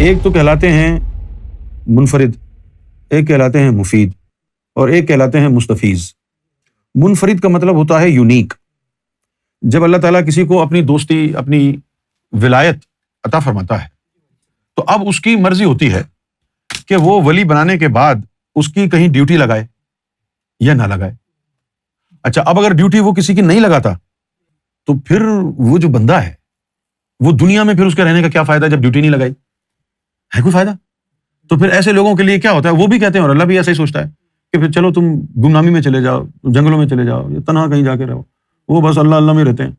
ایک تو کہلاتے ہیں منفرد، ایک کہلاتے ہیں مفید، اور ایک کہلاتے ہیں مستفیض۔ منفرد کا مطلب ہوتا ہے یونیک۔ جب اللہ تعالیٰ کسی کو اپنی دوستی، اپنی ولایت عطا فرماتا ہے تو اب اس کی مرضی ہوتی ہے کہ وہ ولی بنانے کے بعد اس کی کہیں ڈیوٹی لگائے یا نہ لگائے۔ اچھا، اب اگر ڈیوٹی وہ کسی کی نہیں لگاتا تو پھر وہ جو بندہ ہے وہ دنیا میں پھر اس کے رہنے کا کیا فائدہ جب ڈیوٹی نہیں لگائی؟ ہے کوئی فائدہ؟ تو پھر ایسے لوگوں کے لیے کیا ہوتا ہے، وہ بھی کہتے ہیں اور اللہ بھی ایسا ہی سوچتا ہے کہ پھر چلو تم گمنامی میں چلے جاؤ، جنگلوں میں چلے جاؤ، یا تنہا کہیں جا کے رہو۔ وہ بس اللہ اللہ میں رہتے ہیں،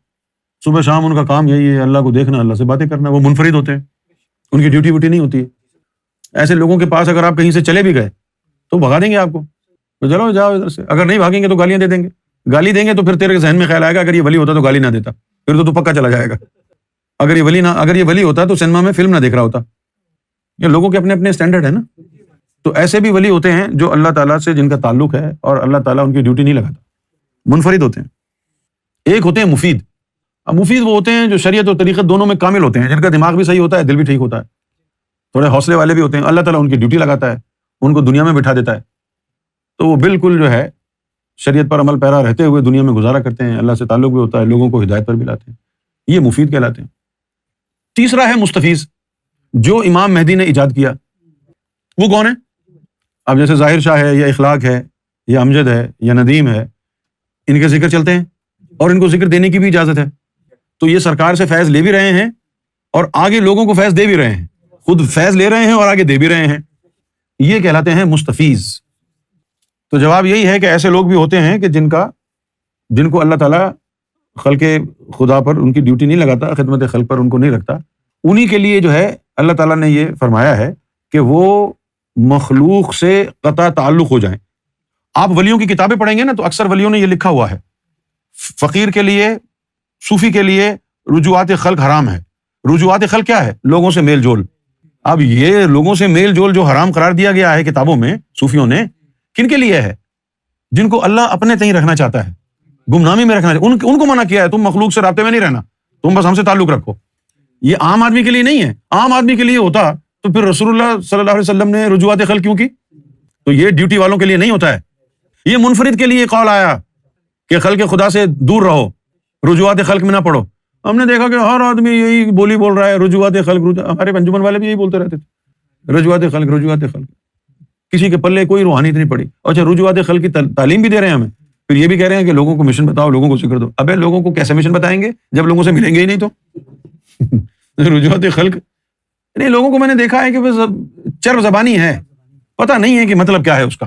صبح شام ان کا کام یہی ہے، اللہ کو دیکھنا، اللہ سے باتیں کرنا۔ وہ منفرد ہوتے ہیں، ان کی ڈیوٹی ویوٹی نہیں ہوتی ہے۔ ایسے لوگوں کے پاس اگر آپ کہیں سے چلے بھی گئے تو بھگا دیں گے آپ کو، تو چلو جاؤ ادھر سے۔ اگر نہیں بھاگیں گے تو گالیاں دے دیں گے، گالی دیں گے تو پھر تیرے ذہن میں خیال آئے گا اگر یہ ولی ہوتا تو گالی نہ دیتا، پھر تو پکا چلا جائے گا۔ اگر یہ ولی ہوتا تو سنیما میں فلم نہ دیکھ رہا ہوتا۔ یہ لوگوں کے اپنے اپنے اسٹینڈرڈ ہیں نا۔ تو ایسے بھی ولی ہوتے ہیں جو اللہ تعالیٰ سے جن کا تعلق ہے اور اللہ تعالیٰ ان کی ڈیوٹی نہیں لگاتا، منفرد ہوتے ہیں۔ ایک ہوتے ہیں مفید۔ اب مفید وہ ہوتے ہیں جو شریعت اور طریقت دونوں میں کامل ہوتے ہیں، جن کا دماغ بھی صحیح ہوتا ہے، دل بھی ٹھیک ہوتا ہے، تھوڑے حوصلے والے بھی ہوتے ہیں۔ اللہ تعالیٰ ان کی ڈیوٹی لگاتا ہے، ان کو دنیا میں بٹھا دیتا ہے، تو وہ بالکل جو ہے شریعت پر عمل پیرا رہتے ہوئے دنیا میں گزارا کرتے ہیں، اللہ سے تعلق بھی ہوتا ہے، لوگوں کو ہدایت پر بھی لاتے ہیں۔ یہ مفید کہلاتے ہیں۔ تیسرا ہے مستفیض، جو امام مہدی نے ایجاد کیا۔ وہ کون ہے؟ اب جیسے ظاہر شاہ ہے یا اخلاق ہے یا امجد ہے یا ندیم ہے، ان کے ذکر چلتے ہیں اور ان کو ذکر دینے کی بھی اجازت ہے، تو یہ سرکار سے فیض لے بھی رہے ہیں اور آگے لوگوں کو فیض دے بھی رہے ہیں، خود فیض لے رہے ہیں اور آگے دے بھی رہے ہیں۔ یہ کہلاتے ہیں مستفیض۔ تو جواب یہی ہے کہ ایسے لوگ بھی ہوتے ہیں کہ جن کو اللہ تعالیٰ خلق خدا پر ان کی ڈیوٹی نہیں لگاتا، خدمت خلق پر ان کو نہیں رکھتا، انہی کے لیے جو ہے اللہ تعالیٰ نے یہ فرمایا ہے کہ وہ مخلوق سے قطع تعلق ہو جائیں۔ آپ ولیوں کی کتابیں پڑھیں گے نا تو اکثر ولیوں نے یہ لکھا ہوا ہے، فقیر کے لیے، صوفی کے لیے رجوعات خلق حرام ہے۔ رجوعات خلق کیا ہے؟ لوگوں سے میل جول۔ اب یہ لوگوں سے میل جول جو حرام قرار دیا گیا ہے کتابوں میں صوفیوں نے، کن کے لیے ہے؟ جن کو اللہ اپنے تئیں رکھنا چاہتا ہے، گمنامی میں رکھنا چاہتا ہے، ان کو منع کیا ہے تم مخلوق سے رابطے میں نہیں رہنا، تم بس ہم سے تعلق رکھو۔ یہ عام آدمی کے لیے نہیں ہے۔ عام آدمی کے لیے ہوتا تو پھر رسول اللہ صلی اللہ علیہ وسلم نے رجوعات خلق کیوں کی؟ تو یہ ڈیوٹی والوں کے لیے نہیں ہوتا ہے۔ یہ منفرد کے لیے قول آیا کہ خلق خدا سے دور رہو، رجوعات خلق میں نہ پڑھو۔ ہم نے دیکھا کہ ہر آدمی یہی بولی بول رہا ہے، رجوعات خلق، ہمارے انجمن والے بھی یہی بولتے رہتے تھے، رجوعات خلق، رجوعات خلق۔ کسی کے پلے کوئی روحانیت نہیں پڑی۔ اچھا، رجوعات خلق کی تعلیم بھی دے رہے ہیں ہمیں، پھر یہ بھی کہہ رہے ہیں کہ لوگوں کو مشن بتاؤ، لوگوں کو ذکر دو۔ ابے لوگوں کو کیسے مشن بتائیں گے جب لوگوں سے ملیں گے ہی نہیں تو؟ رجوعات خلق نہیں، لوگوں کو میں نے دیکھا ہے کہ بس چرب زبانی ہے، پتہ نہیں ہے کہ مطلب کیا ہے اس کا۔